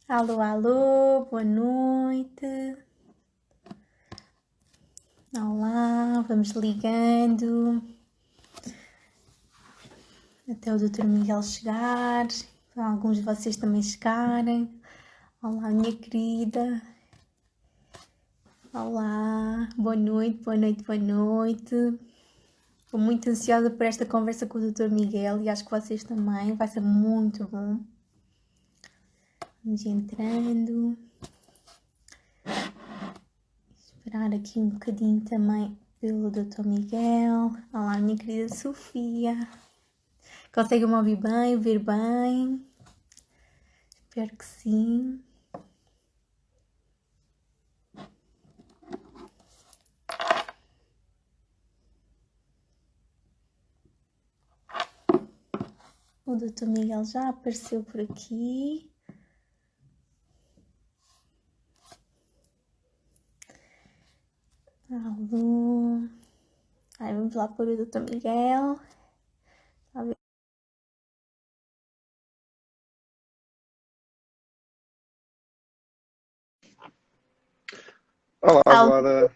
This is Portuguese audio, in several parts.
Alô, alô, boa noite. Olá, vamos ligando até o Dr. Miguel chegar, para alguns de vocês também chegarem. Olá, minha querida. Olá, boa noite, boa noite, boa noite. Estou muito ansiosa por esta conversa com o Dr. Miguel e acho que vocês também, vai ser muito bom. Vamos entrando. Esperar aqui um bocadinho também pelo Dr. Miguel. Olá, minha querida Sofia. Conseguem-me ouvir bem, ver bem? Espero que sim. O Dr. Miguel já apareceu por aqui. Alô. Aí vamos lá pôr o Dr. Miguel. Olá, Alô, Vlada.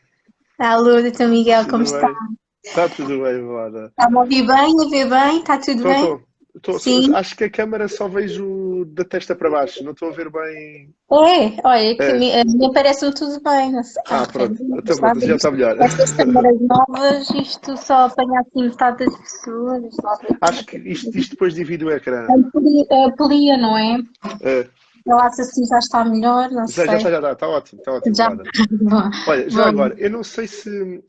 alô, Dr. Miguel, como Tudo está? bem? Está tudo bem, Vlada. Está-me a ouvir bem, a ver bem? Está tudo Estou, bem? estou. Sim. Acho que a câmara só vejo da testa para baixo. Não estou a ver bem. Olha, que É. a minha parece-me tudo bem. Não sei. Pronto. Então Está a pronto, ver já está melhor. estas câmaras novas, isto só apanha assim metade das pessoas. Está a ver como é Acho que que isto depois divide o ecrã. Amplilia, não é? É. Eu acho assim já está melhor, não Já sei. está, já está. Está ótimo, Já. Vlada. Olha, já Bom, agora, eu não sei se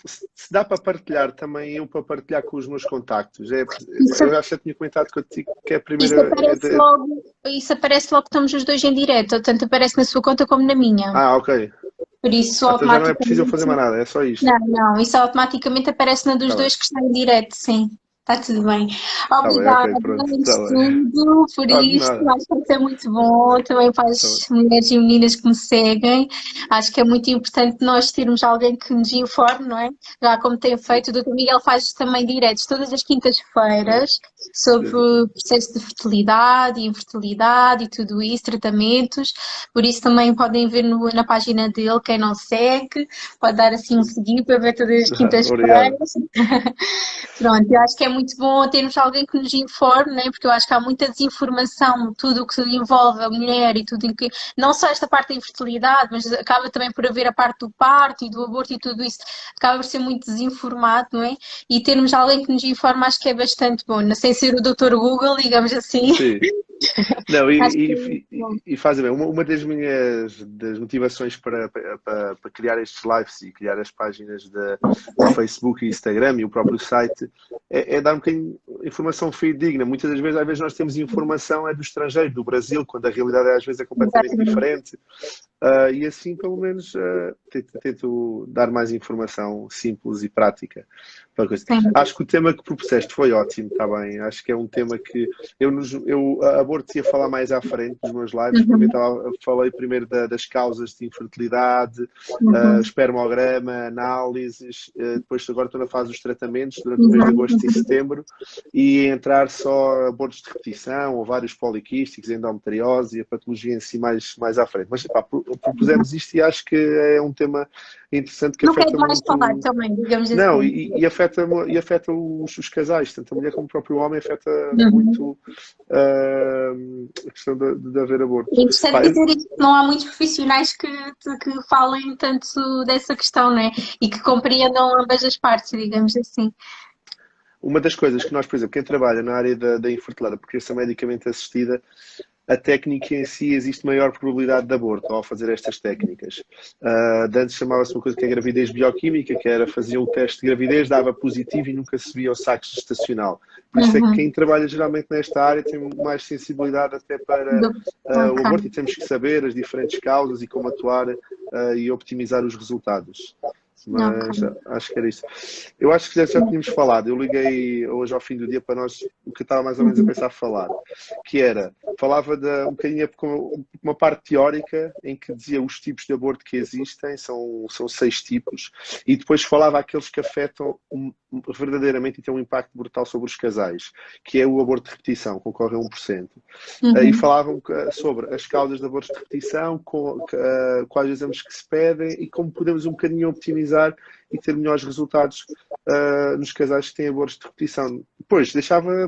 dá para partilhar também, eu para partilhar com os meus contactos. isso, Eu acho que já tinha comentado contigo que é a isso primeira. aparece logo, isso aparece logo que estamos os dois em direto, tanto aparece na sua conta como na minha. Ok. Por isso Então já não é preciso eu fazer mais automaticamente. nada, é só isto. Não, não, isso automaticamente aparece na dos Está bem. dois que está em direto, sim. Está tudo bem. Está bem, Obrigada, ok, pronto. antes Está de bem. tudo, por De isto. nada. Acho que isso é muito bom também para Tá as mulheres e meninas que me seguem. Acho que é muito importante nós termos alguém que nos informe, não é? Já como tem Sim, feito, o Dr. Miguel faz também diretos todas as quintas-feiras sobre sim. processo de fertilidade e infertilidade e tudo isso, tratamentos. Por isso também podem ver na página dele, quem não segue, pode dar assim um seguir para ver todas as Obrigado. quintas-feiras. Pronto, eu acho que é muito bom termos alguém que nos informe, né? Porque eu acho que há muita desinformação, tudo o que envolve a mulher e tudo em que, não só esta parte da infertilidade, mas acaba também por haver a parte do parto e do aborto e tudo isso, acaba por ser muito desinformado, não é? E termos alguém que nos informe acho que é bastante bom, não sem ser o Dr. Google, digamos assim, Sim. Não, acho que é muito bom. e fazem bem. Uma das minhas das motivações para criar estes lives e criar as páginas do Facebook e Instagram e o próprio site é dar um bocadinho de informação fidedigna. Muitas das vezes, às vezes, nós temos informação do estrangeiro, do Brasil, quando a realidade às vezes é completamente Exatamente. diferente. E assim, pelo menos, tento dar mais informação simples e prática para a coisa. Sim. Acho que o tema que propuseste foi ótimo, está bem. Acho que é um tema que eu aborto ia falar mais à frente dos meus lives. Uhum. Falei primeiro das causas de infertilidade, Uhum. espermograma, análises. Depois, agora estou na fase dos tratamentos durante o mês de agosto e Exato. setembro. E entrar só abortos de repetição, ovários poliquísticos, endometriose e a patologia em si mais à frente. Mas pá, propusemos isto e acho que é um tema interessante que Não quero afeta mais falar muito. também, digamos Não, assim. e afeta os casais, tanto a mulher como o próprio homem, afeta Uhum. muito a questão de haver É abortos. interessante Pá, dizer isto, não há muitos profissionais que falem tanto dessa questão, não é? E que compreendam ambas as partes, digamos assim. uma das coisas que nós, por exemplo, quem trabalha na área da infertilidade, porque essa medicamente assistida, a técnica em si existe maior probabilidade de aborto ao fazer estas técnicas. De antes chamava-se uma coisa que é gravidez bioquímica, que era fazer o teste de gravidez, dava positivo e nunca se via o saco gestacional. Por isso é que Uhum. quem trabalha geralmente nesta área tem mais sensibilidade até para Do- o Ok. aborto e temos que saber as diferentes causas e como atuar e optimizar os resultados. Mas Ok. acho que era isso. Eu acho que já tínhamos falado. Eu liguei hoje ao fim do dia para nós o que eu estava mais ou menos a Uhum. pensar falar, que era, falava de um bocadinho com uma parte teórica em que dizia os tipos de aborto que existem, são 6 tipos, e depois falava aqueles que afetam verdadeiramente e têm um impacto brutal sobre os casais, que é o aborto de repetição, que ocorre a 1%. E Uhum. falavam sobre as causas de abortos de repetição, quais exames que se pedem e como podemos um bocadinho optimizar e ter melhores resultados nos casais que têm abortos de repetição. Depois,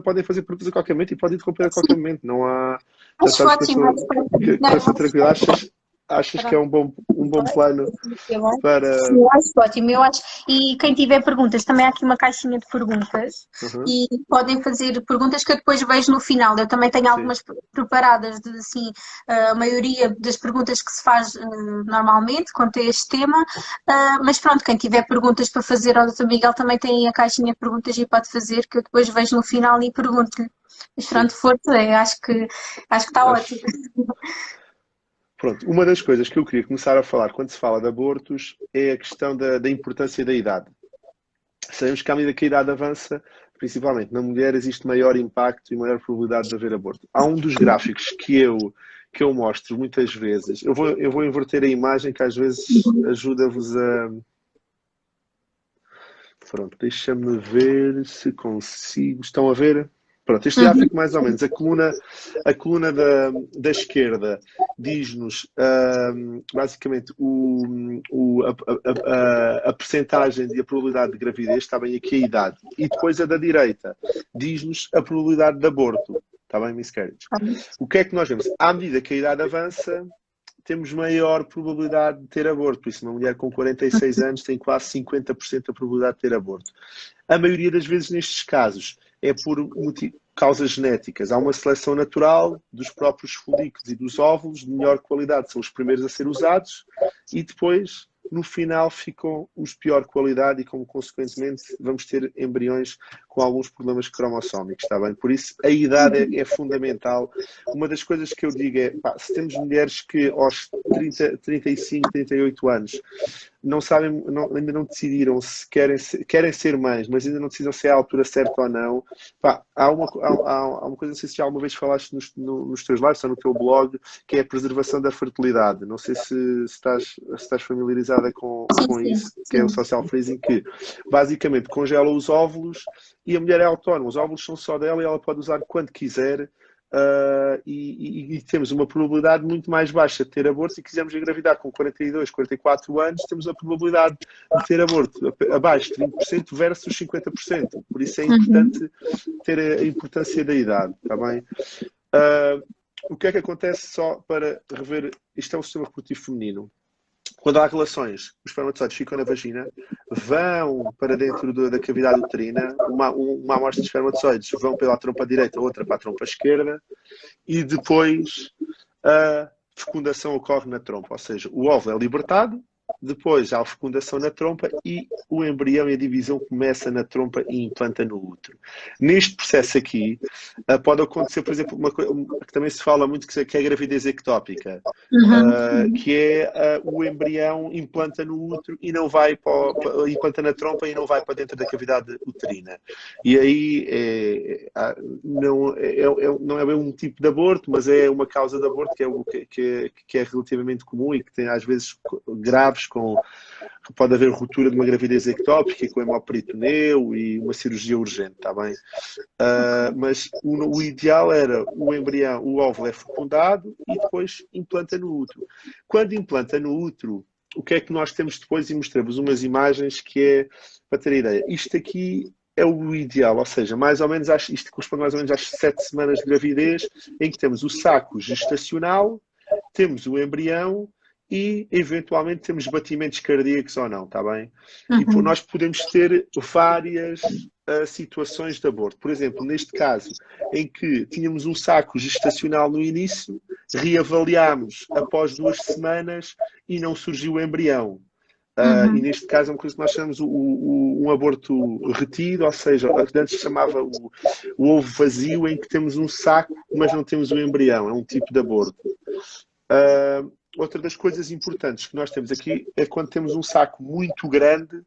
podem fazer perguntas a qualquer momento e podem interromper a qualquer Sim, momento. Não há. Portanto, acho acho que eu ótimo, estou acho ótimo. com Não, essa tranquilidade. Achas que é um bom plano eu acho, para. sim, eu acho ótimo. Eu acho, e quem tiver perguntas, também há aqui uma caixinha de perguntas Uhum, e podem fazer perguntas que eu depois vejo no final. Eu também tenho sim. algumas preparadas de assim, a maioria das perguntas que se faz normalmente quanto a este tema. Mas pronto, quem tiver perguntas para fazer ao Dr. Miguel também tem a caixinha de perguntas e pode fazer, que eu depois vejo no final e pergunto-lhe. Mas Sim. pronto, força, eu acho que está ótimo. Acho. Pronto, uma das coisas que eu queria começar a falar quando se fala de abortos é a questão da importância da idade. Sabemos que à medida que a idade avança, principalmente na mulher, existe maior impacto e maior probabilidade de haver aborto. Há um dos gráficos que eu mostro muitas vezes. Eu vou inverter a imagem que às vezes ajuda-vos a. Pronto, deixa-me ver se consigo. Estão a ver? Pronto, este Uhum, gráfico, mais ou menos, a coluna da esquerda diz-nos basicamente a percentagem e a probabilidade de gravidez, está bem aqui a idade. E depois a da direita diz-nos a probabilidade de aborto, está bem, miscarriage. O que é que nós vemos? À medida que a idade avança, temos maior probabilidade de ter aborto. Por isso, uma mulher com 46 anos tem quase 50% da probabilidade de ter aborto. A maioria das vezes, nestes casos, é por causas genéticas. Há uma seleção natural dos próprios folículos e dos óvulos de melhor qualidade. São os primeiros a ser usados e depois, no final, ficam os de pior qualidade e, como consequentemente, vamos ter embriões com alguns problemas cromossómicos, está bem? Por isso, a idade é fundamental. Uma das coisas que eu digo é, pá, se temos mulheres que aos 30, 35, 38 anos não sabem, ainda não decidiram se querem ser mães, mas ainda não decidem se é a altura certa ou não. Pá, há uma coisa, não sei se já alguma vez falaste nos teus lives ou no teu blog, que é a preservação da fertilidade. Não sei se estás familiarizada com sim, isso, que é o sim. social freezing, que basicamente congela os óvulos e a mulher é autónoma. Os óvulos são só dela e ela pode usar quando quiser. E temos uma probabilidade muito mais baixa de ter aborto. Se quisermos engravidar com 42, 44 anos, temos a probabilidade de ter aborto abaixo de 20% versus 50%. Por isso é Uhum. importante ter a importância da idade, está bem? Uh, o que é que acontece, só para rever, isto é um sistema reprodutivo feminino. Quando há relações, os espermatozoides ficam na vagina, vão para dentro da cavidade uterina, uma amostra de espermatozoides vão pela trompa direita, outra para a trompa esquerda, e depois a fecundação ocorre na trompa, ou seja, o óvulo é libertado, depois há a fecundação na trompa e o embrião e a divisão começa na trompa e implanta no útero. Neste processo aqui, pode acontecer, por exemplo, uma coisa que também se fala muito, que é a gravidez ectópica, Uhum. que é o embrião implanta no útero e não vai implanta na trompa e não vai para dentro da cavidade uterina. E aí não é bem um tipo de aborto, mas é uma causa de aborto que é relativamente comum e que tem às vezes graves pode haver ruptura de uma gravidez ectópica com hemoperitoneu e uma cirurgia urgente, está bem? Mas o ideal era o embrião, o óvulo é fecundado e depois implanta no útero. Quando implanta no útero, o que é que nós temos depois? E mostramos umas imagens que é para ter ideia. Isto aqui é o ideal, ou seja, mais ou menos isto corresponde mais ou menos às 7 semanas de gravidez, em que temos o saco gestacional, temos o embrião e, eventualmente, temos batimentos cardíacos ou não, está bem? E Uhum. nós podemos ter várias situações de aborto. Por exemplo, neste caso, em que tínhamos um saco gestacional no início, reavaliámos após 2 semanas e não surgiu o embrião. E Uhum. neste caso é uma coisa que nós chamamos um aborto retido, ou seja, antes se chamava o ovo vazio, em que temos um saco, mas não temos o embrião. É um tipo de aborto. outra das coisas importantes que nós temos aqui é quando temos um saco muito grande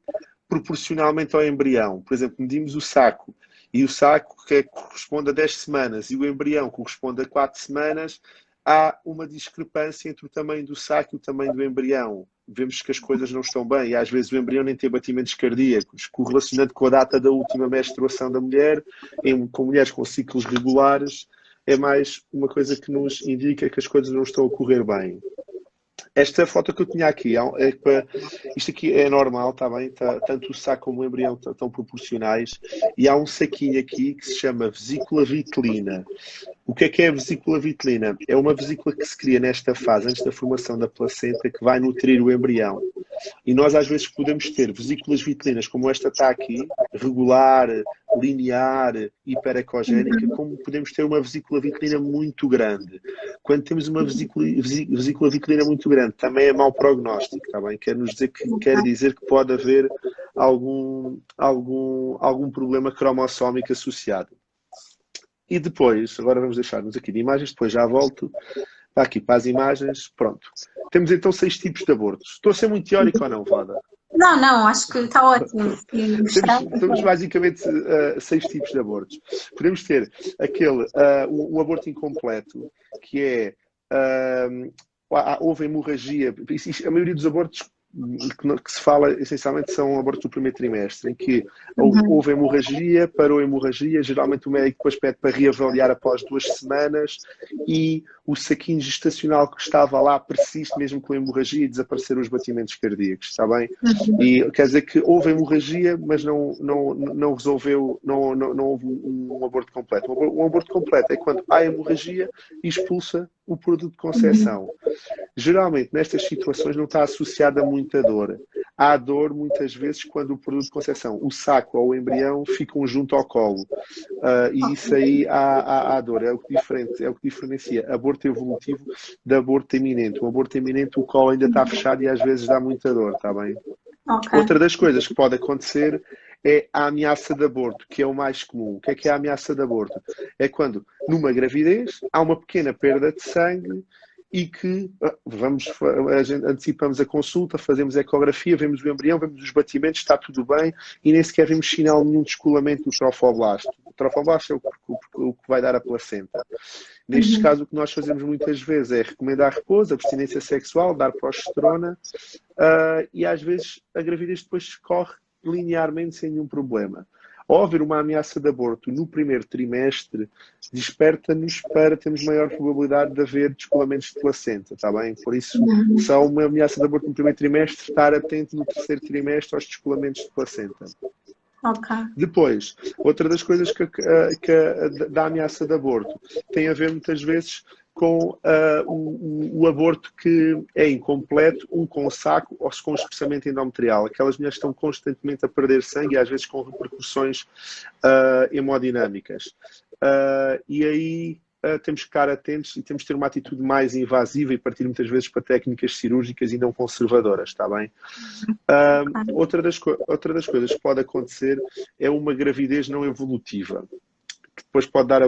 proporcionalmente ao embrião. Por exemplo, medimos o saco e o saco que corresponde a 10 semanas e o embrião corresponde a 4 semanas, há uma discrepância entre o tamanho do saco e o tamanho do embrião. Vemos que as coisas não estão bem e às vezes o embrião nem tem batimentos cardíacos, correlacionando com a data da última menstruação da mulher, com mulheres com ciclos regulares, é mais uma coisa que nos indica que as coisas não estão a correr bem. Esta foto que eu tinha aqui, isto aqui é normal, está bem? Tanto o saco como o embrião estão proporcionais e há um saquinho aqui que se chama vesícula vitelina. O que é a vesícula vitelina? É uma vesícula que se cria nesta fase, antes da formação da placenta, que vai nutrir o embrião. E nós às vezes podemos ter vesículas vitelinas, como esta está aqui, regular, linear, hiperecogénica, como podemos ter uma vesícula vitelina muito grande. Quando temos uma vesícula vitelina muito grande, também é mau prognóstico, está bem? Quer dizer que pode haver algum problema cromossómico associado. E depois, agora vamos deixar-nos aqui de imagens, depois já volto para aqui para as imagens. Pronto. Temos então 6 tipos de abortos. Estou a ser muito teórico ou não, Vlada? Não, acho que está ótimo. Temos basicamente 6 tipos de abortos. Podemos ter o aborto incompleto, que é houve hemorragia. A maioria dos abortos que se fala essencialmente são abortos do primeiro trimestre, em que houve hemorragia, parou a hemorragia, geralmente o médico depois pede para reavaliar após 2 semanas e o saquinho gestacional que estava lá persiste mesmo com a hemorragia e desapareceram os batimentos cardíacos, está bem? E quer dizer que houve hemorragia, mas não resolveu, não houve um aborto completo. Um aborto completo é quando há hemorragia e expulsa o produto de concepção. Geralmente, nestas situações, não está associada a muita dor. Há dor, muitas vezes, quando o produto de concepção, o saco ou o embrião, ficam junto ao colo. E isso aí há dor. É o que diferencia aborto evolutivo de aborto iminente. O aborto iminente, o colo ainda está fechado e às vezes dá muita dor, está bem? Okay. Outra das coisas que pode acontecer é a ameaça de aborto, que é o mais comum. O que é a ameaça de aborto? É quando, numa gravidez, há uma pequena perda de sangue e que antecipamos a consulta, fazemos a ecografia, vemos o embrião, vemos os batimentos, está tudo bem e nem sequer vemos sinal nenhum de descolamento do trofoblasto. O trofoblasto é o que vai dar a placenta. Nestes casos, o que nós fazemos muitas vezes é recomendar repouso, abstinência sexual, dar progesterona e às vezes a gravidez depois corre linearmente sem nenhum problema. Ao haver uma ameaça de aborto no primeiro trimestre, desperta-nos para termos maior probabilidade de haver descolamentos de placenta, está bem? Por isso, se há uma ameaça de aborto no primeiro trimestre, estar atento no terceiro trimestre aos descolamentos de placenta. Okay. Depois, outra das coisas da ameaça de aborto tem a ver muitas vezes com o aborto que é incompleto, com saco ou com espessamento endometrial. Aquelas mulheres estão constantemente a perder sangue e às vezes com repercussões hemodinâmicas. E aí temos que ficar atentos e temos que ter uma atitude mais invasiva e partir muitas vezes para técnicas cirúrgicas e não conservadoras, está bem? Outra das coisas que pode acontecer é uma gravidez não evolutiva, que depois pode dar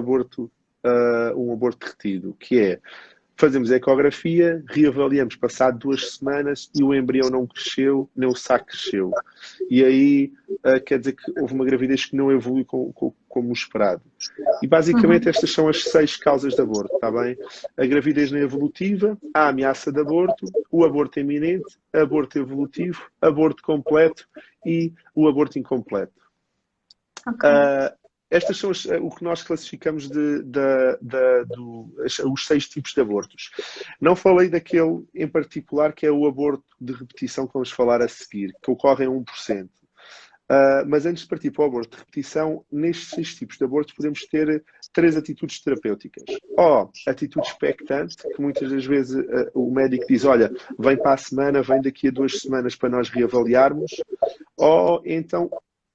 um aborto retido, que é fazemos a ecografia, reavaliamos passado 2 semanas e o embrião não cresceu, nem o saco cresceu. E aí quer dizer que houve uma gravidez que não evolui como esperado. E basicamente estas são as 6 causas de aborto, está bem? A gravidez não evolutiva, a ameaça de aborto, o aborto iminente, aborto evolutivo, aborto completo e o aborto incompleto. Okay. Estas são o que nós classificamos os 6 tipos de abortos. Não falei daquele em particular que é o aborto de repetição que vamos falar a seguir, que ocorre em 1%. Mas antes de partir para o aborto de repetição, nestes 6 tipos de abortos podemos ter 3 atitudes terapêuticas. Ou atitude expectante, que muitas das vezes o médico diz, olha, vem para a semana, vem daqui a 2 semanas para nós reavaliarmos. Ou então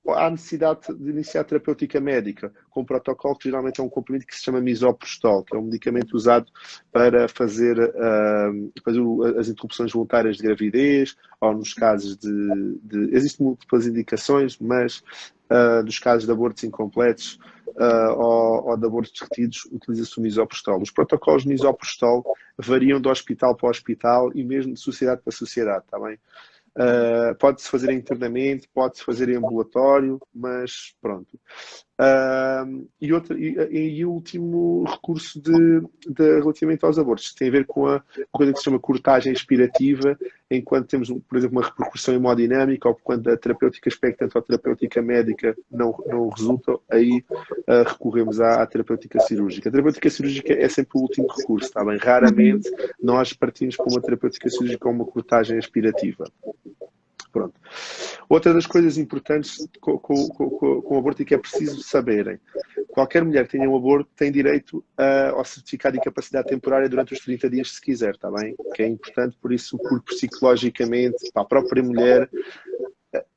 há necessidade de iniciar terapêutica médica, com um protocolo que geralmente é um comprimido que se chama misoprostol, que é um medicamento usado para fazer as interrupções voluntárias de gravidez, ou nos casos existem múltiplas indicações, mas dos casos de abortos incompletos ou de abortos retidos, utiliza-se o misoprostol. Os protocolos de misoprostol variam de hospital para hospital e mesmo de sociedade para sociedade, está bem? Pode-se fazer internamente, pode-se fazer em ambulatório, mas pronto. E o último recurso relativamente aos abortos tem a ver com a coisa que se chama cortagem expirativa, enquanto temos, por exemplo, uma repercussão hemodinâmica ou quando a terapêutica expectante ou a terapêutica médica não resulta, aí recorremos à terapêutica cirúrgica. A terapêutica cirúrgica é sempre o último recurso, está bem? Raramente nós partimos para uma terapêutica cirúrgica com uma cortagem expirativa. Pronto. Outra das coisas importantes com o aborto e que é preciso saberem: qualquer mulher que tenha um aborto tem direito ao certificado de incapacidade temporária durante os 30 dias, se quiser, está bem? Que é importante, por isso, porque psicologicamente, para a própria mulher,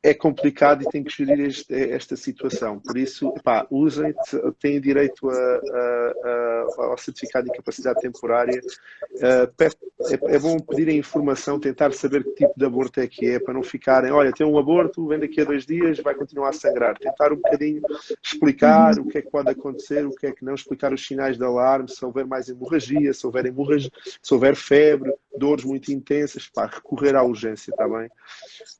é complicado e tem que gerir esta situação. Por isso, usem, têm direito ao certificado de incapacidade temporária. É bom pedirem informação, tentar saber que tipo de aborto é que é, para não ficarem, olha, tem um aborto, vem daqui a 2 dias, vai continuar a sangrar. Tentar um bocadinho explicar o que é que pode acontecer, o que é que não, explicar os sinais de alarme, se houver mais hemorragia, se houver febre, dores muito intensas, recorrer à urgência, está bem?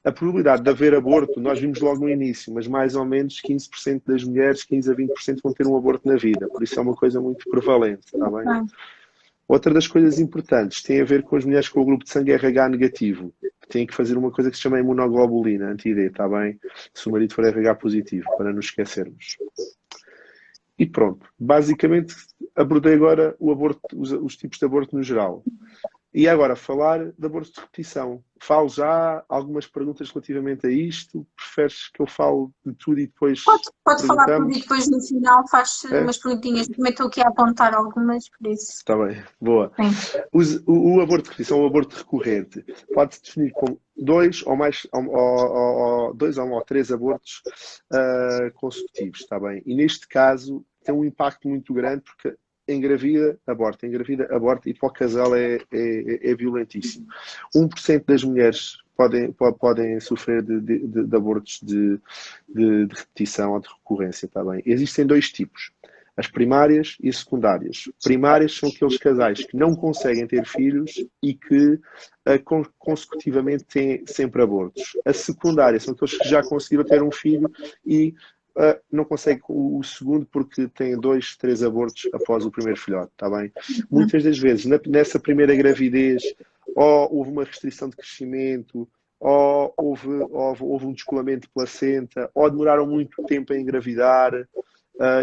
A probabilidade de haver aborto, nós vimos logo no início, mas mais ou menos 15% das mulheres, 15 a 20% vão ter um aborto na vida, por isso é uma coisa muito prevalente, está bem? Outra das coisas importantes tem a ver com as mulheres com o grupo de sangue RH negativo, que têm que fazer uma coisa que se chama imunoglobulina, anti-D, está bem? Se o marido for RH positivo, para não esquecermos. E pronto, basicamente abordei agora o aborto, os tipos de aborto no geral. E agora, falar de aborto de repetição. Falo já algumas perguntas relativamente a isto? Preferes que eu fale de tudo e depois Pode falar tudo e depois no final faz umas perguntinhas. Também estou aqui a apontar algumas, por isso. Está bem, boa. O aborto de repetição, o aborto recorrente, pode-se definir como 2 ou mais, ou 3 abortos consecutivos, está bem? E neste caso tem um impacto muito grande porque engravida, aborta e para o casal é violentíssimo. 1% das mulheres podem sofrer de abortos de repetição ou de recorrência, está bem? Existem 2 tipos: as primárias e as secundárias. Primárias são aqueles casais que não conseguem ter filhos e que consecutivamente têm sempre abortos. A secundária são aqueles que já conseguiram ter um filho e não consegue o segundo porque tem 2, 3 abortos após o primeiro filhote, está bem? Muitas das vezes, nessa primeira gravidez, ou houve uma restrição de crescimento, ou houve um descolamento de placenta, ou demoraram muito tempo a engravidar.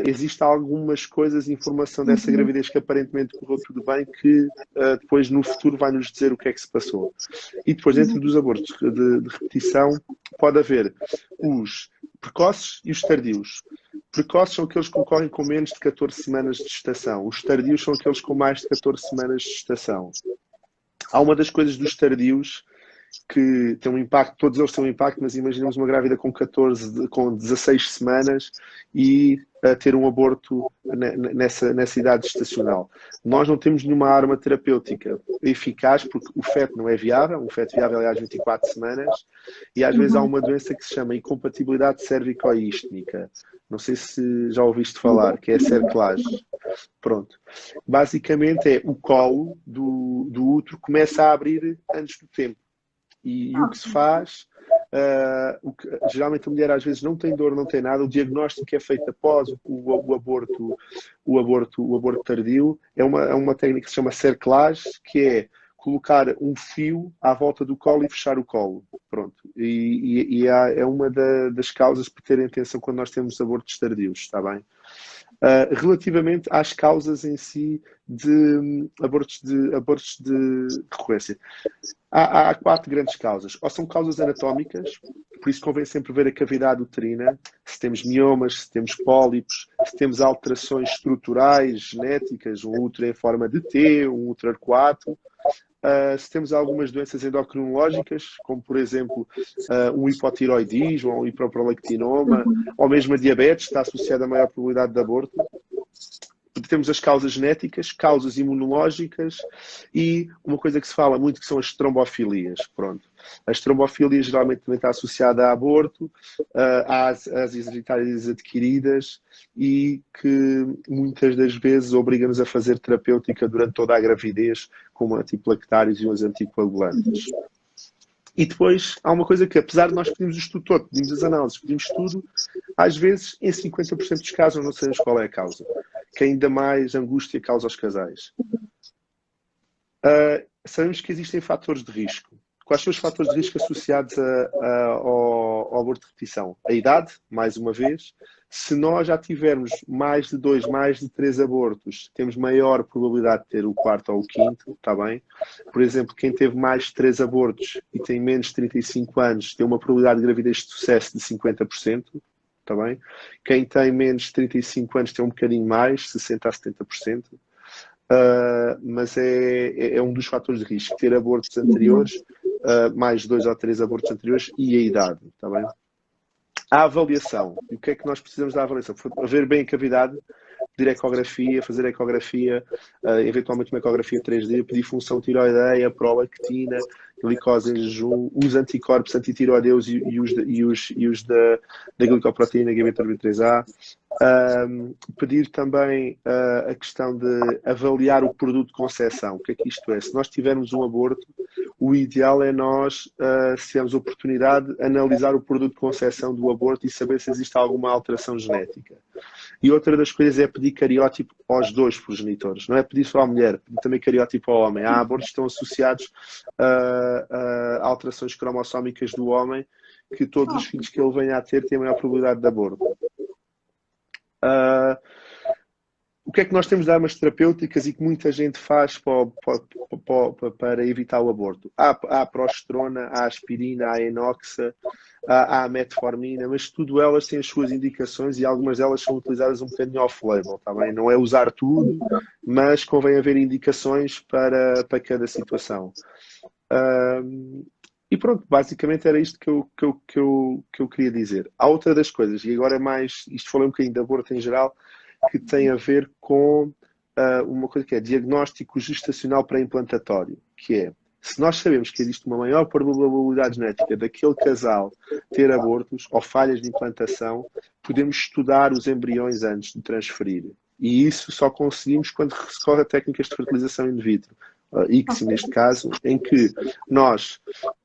Existem algumas coisas, informação dessa gravidez que aparentemente correu tudo bem, que depois no futuro vai nos dizer o que é que se passou. E depois, dentro dos abortos de repetição, pode haver os precoces e os tardios. Precoces são aqueles que ocorrem com menos de 14 semanas de gestação. Os tardios são aqueles com mais de 14 semanas de gestação. Há uma das coisas dos tardios que tem um impacto, todos eles têm um impacto, mas imaginemos uma grávida com 16 semanas e ter um aborto nessa idade gestacional. Nós não temos nenhuma arma terapêutica eficaz porque o feto não é viável, um feto viável é às 24 semanas e às vezes há uma doença que se chama incompatibilidade cérvico-istmica. Não sei se já ouviste falar, que é a cerclagem. Pronto. Basicamente é o colo do útero começa a abrir antes do tempo. E o que se faz, geralmente a mulher às vezes não tem dor, não tem nada, o diagnóstico é feito após o aborto tardio, é uma técnica que se chama cerclage, que é colocar um fio à volta do colo e fechar o colo. Pronto. É uma das causas para terem atenção quando nós temos abortos tardios, está bem? Relativamente às causas em si de abortos de recorrência. Há 4 grandes causas. Ou são causas anatómicas, por isso convém sempre ver a cavidade uterina, se temos miomas, se temos pólipos, se temos alterações estruturais, genéticas, um útero em forma de T, um útero arcuato. Se temos algumas doenças endocrinológicas, como por exemplo um hipotiroidismo ou um hiperprolactinoma, ou mesmo a diabetes, está associada a maior probabilidade de aborto. Temos as causas genéticas, causas imunológicas e uma coisa que se fala muito que são as trombofilias. Pronto. A estromofilia geralmente também está associada a aborto, às hereditárias adquiridas e que muitas das vezes obriga-nos a fazer terapêutica durante toda a gravidez, como antiplaquetários e os anticoagulantes. E depois há uma coisa que, apesar de nós pedirmos o estudo todo, pedimos as análises, pedimos tudo, às vezes, em 50% dos casos, não sabemos qual é a causa, que ainda mais angústia causa aos casais. Sabemos que existem fatores de risco. Quais são os fatores de risco associados ao aborto de repetição? A idade, mais uma vez. Se nós já tivermos mais de 2, mais de 3 abortos, temos maior probabilidade de ter o quarto ou o quinto, está bem? Por exemplo, quem teve mais de 3 abortos e tem menos de 35 anos tem uma probabilidade de gravidez de sucesso de 50%, está bem? Quem tem menos de 35 anos tem um bocadinho mais, 60% a 70%. Mas é um dos fatores de risco, ter abortos anteriores, mais de 2 ou 3 abortos anteriores e a idade, está bem? A avaliação. E o que é que nós precisamos da avaliação? Ver bem a cavidade, pedir ecografia, fazer ecografia, eventualmente uma ecografia 3D, pedir função tiroideia, prolactina, glicose em jejum, os anticorpos antitiroideus e os da glicoproteína Gb3A. Pedir também a questão de avaliar o produto de concepção. O que é que isto é? Se nós tivermos um aborto, o ideal é nós, se tivermos a oportunidade, analisar o produto de concepção do aborto e saber se existe alguma alteração genética. E outra das coisas é pedir cariótipo aos dois progenitores. Não é pedir só à mulher, pedir também cariótipo ao homem. Há abortos que estão associados a alterações cromossómicas do homem, que todos os filhos que ele venha a ter têm a maior probabilidade de aborto. O que é que nós temos de armas terapêuticas e que muita gente faz para evitar o aborto? Há a progesterona, há a aspirina, há a enoxa, há a metformina, mas tudo elas têm as suas indicações e algumas delas são utilizadas um bocadinho off-label, tá bem? Não é usar tudo, mas convém haver indicações para cada situação. E pronto, basicamente era isto que eu queria dizer. Há outra das coisas, e agora é mais, isto falei um bocadinho de aborto em geral, que tem a ver com uma coisa que é diagnóstico gestacional pré-implantatório, que é, se nós sabemos que existe uma maior probabilidade genética daquele casal ter abortos ou falhas de implantação, podemos estudar os embriões antes de transferir. E isso só conseguimos quando recorre a técnicas de fertilização in vitro. ICSI neste caso, em que nós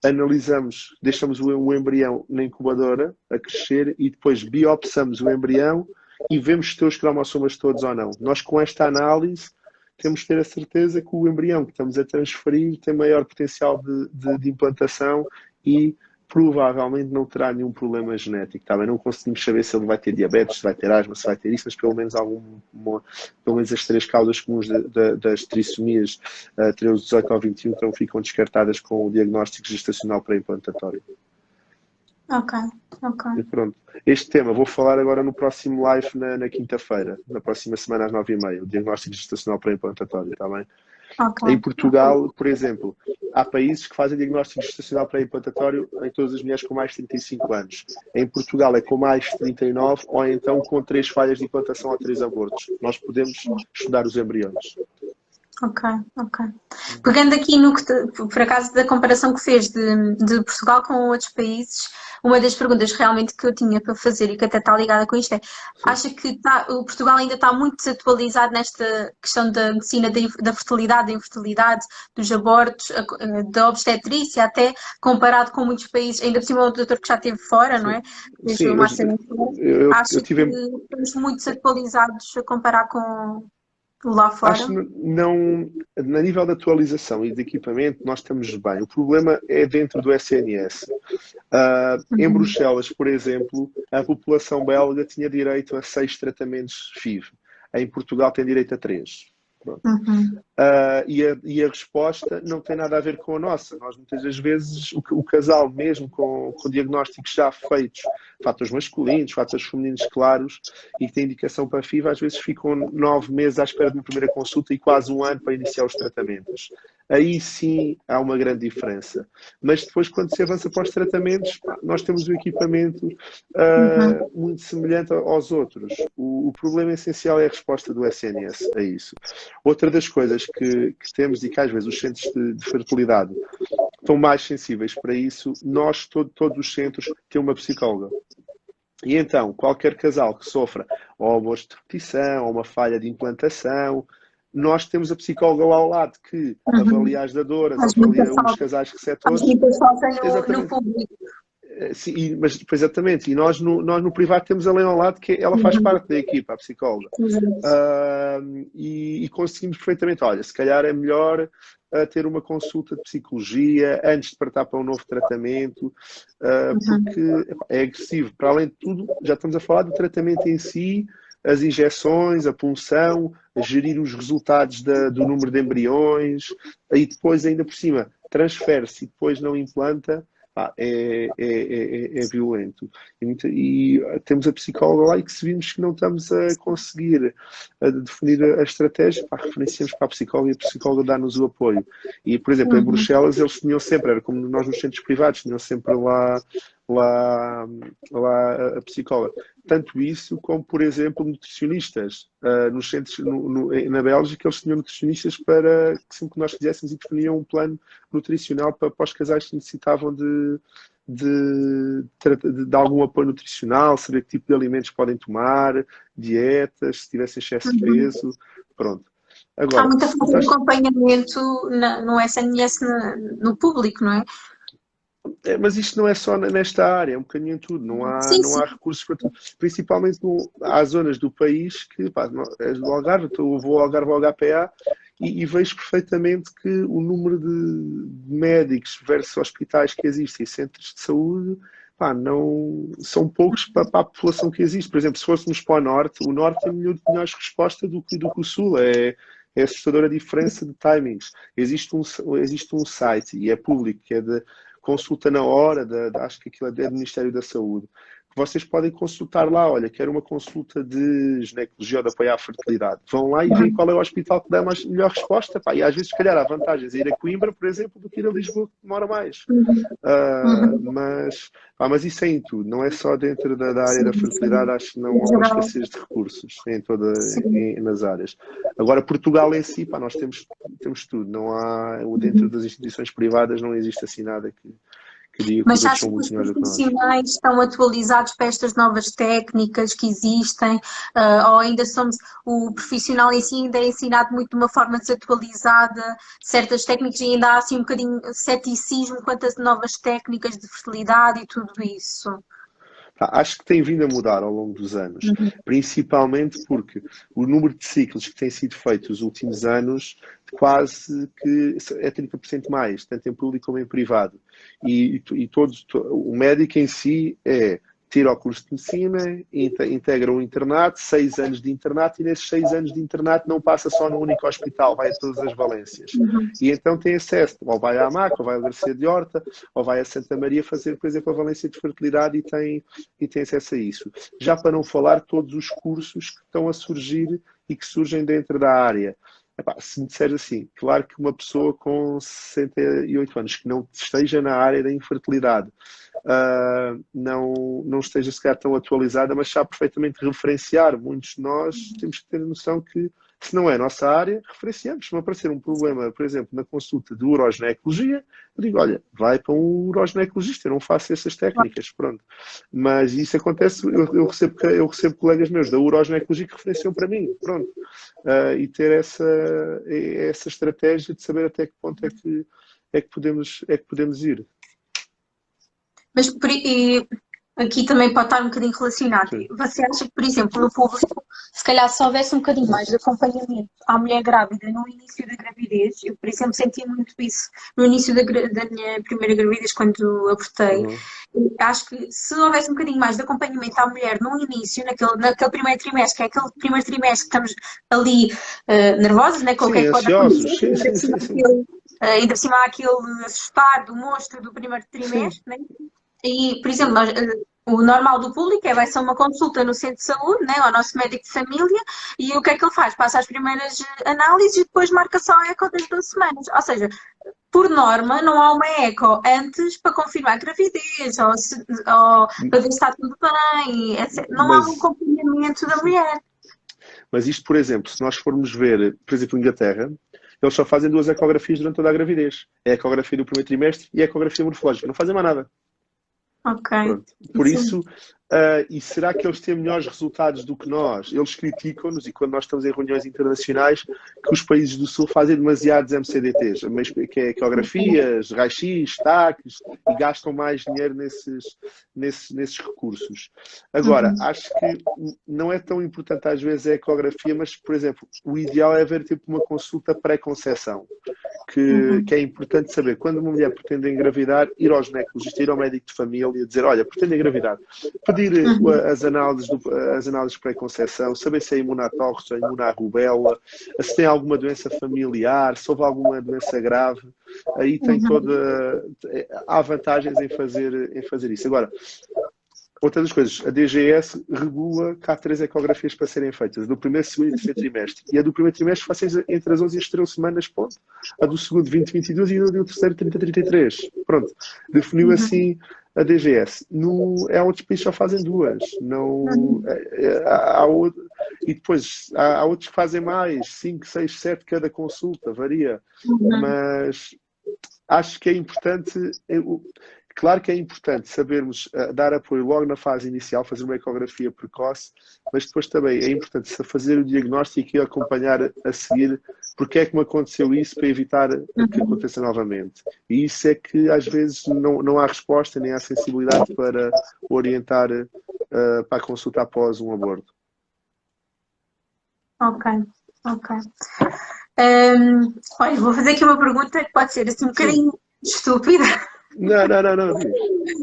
analisamos, deixamos o embrião na incubadora a crescer e depois biopsamos o embrião e vemos se tem os cromossomas todos ou não. Nós com esta análise temos de ter a certeza que o embrião que estamos a transferir tem maior potencial de implantação e provavelmente não terá nenhum problema genético. Tá bem? Não conseguimos saber se ele vai ter diabetes, se vai ter asma, se vai ter isso, mas pelo menos pelo menos as 3 causas comuns das trissomias 13, 18 ou 21 então ficam descartadas com o diagnóstico gestacional pré-implantatório. Ok. E pronto. Este tema vou falar agora no próximo live na quinta-feira, na próxima semana às 9h30, o diagnóstico gestacional pré-implantatório, está bem? Ok. Em Portugal, por exemplo, há países que fazem diagnóstico gestacional pré-implantatório em todas as mulheres com mais de 35 anos. Em Portugal é com mais de 39 ou então com 3 falhas de implantação ou 3 abortos. Nós podemos estudar os embriões. Ok. Pegando aqui no que, por acaso, da comparação que fez de Portugal com outros países, uma das perguntas realmente que eu tinha para fazer e que até está ligada com isto é, acha que o Portugal ainda está muito desatualizado nesta questão da medicina da fertilidade, da infertilidade, dos abortos, da obstetrícia, até comparado com muitos países, ainda por cima o doutor que já esteve fora, não é? Sim, acha que estamos muito desatualizados a comparar com lá fora? Acho que não, a nível de atualização e de equipamento, nós estamos bem. O problema é dentro do SNS. Em Bruxelas, por exemplo, a população belga tinha direito a 6 tratamentos FIV. Em Portugal tem direito a 3. E a resposta não tem nada a ver com a nossa. Nós muitas das vezes, o casal mesmo com diagnósticos já feitos, fatores masculinos, fatores femininos claros e que têm indicação para FIV, às vezes ficam 9 meses à espera de uma primeira consulta e quase 1 ano para iniciar os tratamentos. Aí sim há uma grande diferença. Mas depois, quando se avança para os tratamentos, nós temos um equipamento muito semelhante aos outros. O problema essencial é a resposta do SNS a isso. Outra das coisas que temos e que às vezes os centros de fertilidade estão mais sensíveis para isso, todos os centros têm uma psicóloga. E então, qualquer casal que sofra ou aborto de repetição, ou uma falha de implantação, nós temos a psicóloga lá ao lado que avalia as dadoras, Faz muita avalia os falta. casais Faz receptores. muita falta no Exatamente. público. Sim, mas exatamente, e nós no privado temos a Lena ao lado, que ela faz parte da equipa, a psicóloga. E conseguimos perfeitamente, olha, se calhar é melhor ter uma consulta de psicologia antes de partir para um novo tratamento, porque é agressivo. Para além de tudo, já estamos a falar do tratamento em si, as injeções, a punção, a gerir os resultados do número de embriões, e depois ainda por cima transfere-se e depois não implanta. É violento. E temos a psicóloga lá e que se vimos que não estamos a conseguir definir a estratégia, referenciamos para a psicóloga e a psicóloga dá-nos o apoio. E, por exemplo, em Bruxelas eles tinham sempre, era como nós nos centros privados, tinham sempre lá a psicóloga. Tanto isso como, por exemplo, nutricionistas. Nos centros, na Bélgica, eles tinham nutricionistas para que sempre que nós fizéssemos e definiam um plano nutricional para os casais que necessitavam de algum apoio nutricional, saber que tipo de alimentos podem tomar, dietas, se tivessem excesso de peso, pronto. Agora, há muita falta de acompanhamento no SNS no público, não é? Mas isto não é só nesta área, é um bocadinho em tudo. Não há recursos para tudo. Principalmente há zonas do país que, és do Algarve, eu vou ao Algarve ao HPA e vejo perfeitamente que o número de médicos versus hospitais que existem e centros de saúde, não, são poucos para a população que existe. Por exemplo, se fôssemos para o norte tem melhores resposta do que o sul. É assustadora a diferença de timings. Existe um site, e é público, que é de consulta na hora, acho que aquilo é do Ministério da Saúde, que vocês podem consultar lá, olha, quero uma consulta de ginecologia ou de apoio à fertilidade. Vão lá e veem qual é o hospital que dá melhor resposta, e às vezes, se calhar, há vantagens a ir a Coimbra, por exemplo, do que ir a Lisboa, que demora mais. Mas isso é em tudo, não é só dentro da área da fertilidade, acho que não há uma escassez de recursos nas áreas. Agora, Portugal em si, nós temos tudo, não há, dentro das instituições privadas não existe assim nada que diga que Mas os outros acho são que os muito melhores do que nós. profissionais estão atualizados para estas novas técnicas que existem, ou ainda o profissional em si ainda é ensinado muito de uma forma desatualizada, certas técnicas, e ainda há assim um bocadinho de ceticismo quanto às novas técnicas de fertilidade e tudo isso. Acho que tem vindo a mudar ao longo dos anos, principalmente porque o número de ciclos que tem sido feito nos últimos anos quase que é 30% mais, tanto em público como em privado. E o médico em si tira o curso de medicina, integra um internato, 6 anos de internato, e nesses 6 anos de internato não passa só no único hospital, vai a todas as valências. E então tem acesso, ou vai à Maca, ou vai à Garcia de Horta, ou vai a Santa Maria fazer, por exemplo, a valência de fertilidade e tem acesso a isso. Já para não falar todos os cursos que estão a surgir e que surgem dentro da área. Se me disseres assim, claro que uma pessoa com 68 anos que não esteja na área da infertilidade, não esteja sequer tão atualizada, mas sabe perfeitamente referenciar. Muitos de nós temos que ter noção que, se não é a nossa área, referenciamos. Se me aparecer um problema, por exemplo, na consulta de uroginecologia, eu digo, olha, vai para um uroginecologista, eu não faço essas técnicas, pronto. Mas isso acontece, eu recebo colegas meus da uroginecologia que referenciam para mim, pronto. E ter essa estratégia de saber até que ponto é que podemos ir. Mas aqui também pode estar um bocadinho relacionado. Sim. Você acha que, por exemplo, no público, se calhar se houvesse um bocadinho mais de acompanhamento à mulher grávida no início da gravidez, eu, por exemplo, sentia muito isso no início da minha primeira gravidez, quando abortei. Acho que se houvesse um bocadinho mais de acompanhamento à mulher no início, naquele primeiro trimestre, que é aquele primeiro trimestre que estamos ali nervosos, né, com o que é que pode acontecer, ainda por cima há aquele assustar do monstro do primeiro trimestre, né? E, por exemplo, o normal do público vai ser uma consulta no centro de saúde, né, ao nosso médico de família, e o que é que ele faz? Passa as primeiras análises e depois marca só a eco das 12 semanas. Ou seja, por norma, não há uma eco antes para confirmar a gravidez, ou para ver se está tudo bem, etc. Não há um acompanhamento da mulher. Mas isto, por exemplo, se nós formos ver, por exemplo, Inglaterra, eles só fazem 2 ecografias durante toda a gravidez. É a ecografia do primeiro trimestre e a ecografia morfológica. Não fazem mais nada. Ok. Pronto. Por Sim. isso, e será que eles têm melhores resultados do que nós? Eles criticam-nos, e quando nós estamos em reuniões internacionais, que os países do Sul fazem demasiados MCDTs, que é ecografias, raio-x, taques, e gastam mais dinheiro nesses recursos. Agora, acho que não é tão importante às vezes a ecografia, mas, por exemplo, o ideal é haver tipo uma consulta pré-conceção. Que é importante saber, quando uma mulher pretende engravidar, ir ao ginecologista, ir ao médico de família e dizer, olha, pretende engravidar. Pedir as análises pré-conceção, saber se é imune à torre, se é imune à rubéola, se tem alguma doença familiar, se houve alguma doença grave. Aí tem há vantagens em fazer isso. Agora, outra das coisas, a DGS regula que há 3 ecografias para serem feitas, do primeiro, segundo e terceiro trimestre. E a do primeiro trimestre fazem entre as 11 e as 13 semanas, ponto. A do segundo, 20, 22 e a do terceiro, 30, 33. Pronto. Definiu assim a DGS. Há outros países que só fazem 2. E depois há outros que fazem mais, 5, 6, 7 cada consulta, varia. Mas acho que é importante... Claro que é importante sabermos dar apoio logo na fase inicial, fazer uma ecografia precoce, mas depois também é importante fazer o diagnóstico e acompanhar a seguir porque é que me aconteceu isso para evitar que aconteça novamente. E isso é que às vezes não há resposta nem há sensibilidade para orientar para a consulta após um aborto. Ok. Olha, vou fazer aqui uma pergunta que pode ser assim um bocadinho estúpida. Não.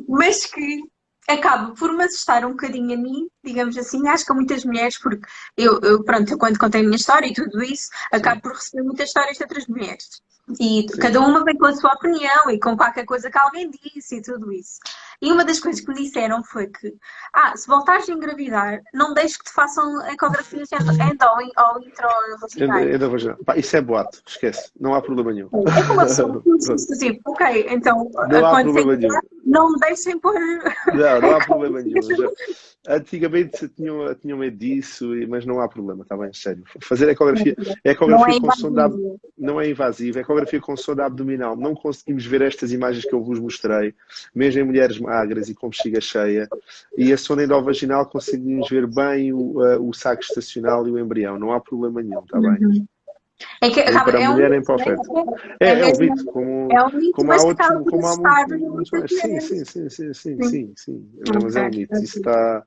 Mas que acaba por me assustar um bocadinho a mim, digamos assim, acho que a muitas mulheres, porque pronto, eu quando contei a minha história e tudo isso, acabo por receber muitas histórias de outras mulheres. E cada uma vem com a sua opinião e com qualquer coisa que alguém disse e tudo isso. E uma das coisas que me disseram foi que, se voltares a engravidar, não deixes que te façam ecografias ou intravaginais. Isso é boato, esquece, não há problema nenhum. É como a pessoa que disse tipo, ok, então Não há quando problema nenhum. não me deixem pôr. Não há problema nenhum. Antigamente tinham medo disso, mas não há problema, está bem, sério. Fazer ecografia com sonda não é invasiva, ecografia com sonda abdominal, não conseguimos ver estas imagens que eu vos mostrei, mesmo em mulheres magras e com bexiga cheia, e a sonda endovaginal conseguimos ver bem o saco gestacional e o embrião, não há problema nenhum, está bem? É que Nem para a mulher nem para o feto. É um mito, como há outros, como há muitos mais. Sim. Mas é um mito. Isso está